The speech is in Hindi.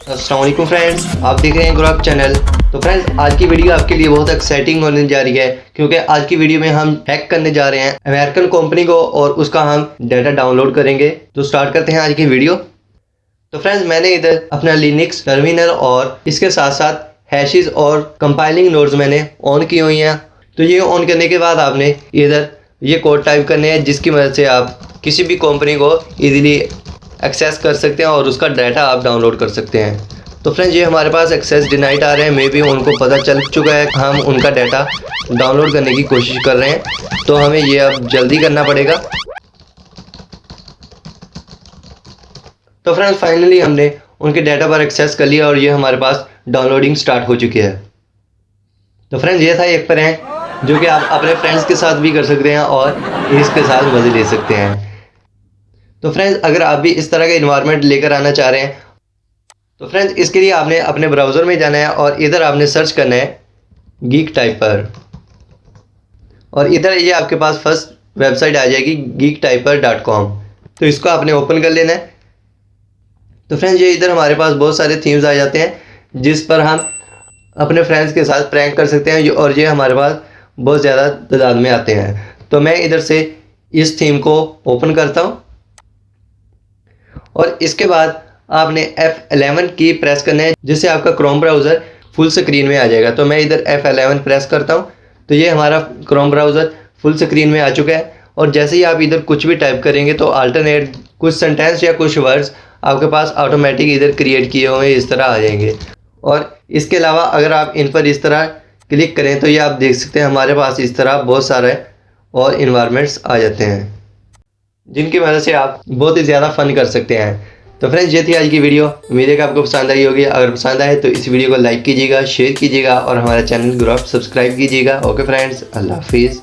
अस्सलाम वालेकुम फ्रेंड्स, आप देख रहे हैं ग्रो अप चैनल। तो फ्रेंड्स, आज की वीडियो आपके लिए बहुत एक्साइटिंग होने जा रही है, क्योंकि आज की वीडियो में हम हैक करने जा रहे हैं अमेरिकन कंपनी को और उसका हम डाटा डाउनलोड करेंगे। तो स्टार्ट करते हैं आज की वीडियो। तो फ्रेंड्स, मैंने इधर अपना लिनक्स टर्मिनल और इसके साथ साथ हैशेस और कंपाइलिंग नोड्स मैंने ऑन की हुई हैं। तो ये ऑन करने के बाद आपने इधर ये कोड टाइप करने हैं, जिसकी मदद से आप किसी भी कंपनी को इजीली एक्सेस कर सकते हैं और उसका डाटा आप डाउनलोड कर सकते हैं। तो फ्रेंड्स, ये हमारे पास एक्सेस डिनाइड आ रहे हैं, मे बी उनको पता चल चुका है हम उनका डाटा डाउनलोड करने की कोशिश कर रहे हैं। तो हमें ये अब जल्दी करना पड़ेगा। तो फ्रेंड्स, फाइनली हमने उनके डाटा पर एक्सेस कर लिया और ये हमारे पास डाउनलोडिंग स्टार्ट हो चुकी है। तो फ्रेंड्स, ये था एक प्रैंक जो कि आप अपने फ्रेंड्स के साथ भी कर सकते हैं और इसके साथ मज़े ले सकते हैं। तो फ्रेंड्स, अगर आप भी इस तरह का इन्वायरमेंट लेकर आना चाह रहे हैं तो फ्रेंड्स, इसके लिए आपने अपने ब्राउज़र में जाना है और इधर आपने सर्च करना है गीक टाइपर। और इधर ये आपके पास फर्स्ट वेबसाइट आ जाएगी geektyper.com। तो इसको आपने ओपन कर लेना है। तो फ्रेंड्स, ये इधर हमारे पास बहुत सारे थीम्स आ जाते हैं जिस पर हम अपने फ्रेंड्स के साथ प्रैंक कर सकते हैं, और ये हमारे पास बहुत ज़्यादा तादाद में आते हैं। तो मैं इधर से इस थीम को ओपन करता हूँ और इसके बाद आपने F11 की प्रेस करना है, जिससे आपका क्रोम ब्राउज़र फुल स्क्रीन में आ जाएगा। तो मैं इधर F11 प्रेस करता हूँ तो ये हमारा क्रोम ब्राउज़र फुल स्क्रीन में आ चुका है। और जैसे ही आप इधर कुछ भी टाइप करेंगे तो अल्टरनेट कुछ सेंटेंस या कुछ वर्ड्स आपके पास ऑटोमेटिक इधर क्रिएट किए हुए इस तरह आ जाएंगे। और इसके अलावा अगर आप इन पर इस तरह क्लिक करें तो ये आप देख सकते हैं हमारे पास इस तरह बहुत सारे और इन्वायरमेंट्स आ जाते हैं, जिनकी वजह से आप बहुत ही ज़्यादा फन कर सकते हैं। तो फ्रेंड्स, ये थी आज की वीडियो। उम्मीद है कि आपको पसंद आई होगी। अगर पसंद आए तो इस वीडियो को लाइक कीजिएगा, शेयर कीजिएगा और हमारा चैनल ग्रो अप सब्सक्राइब कीजिएगा। ओके फ्रेंड्स, अल्लाह हाफिज़।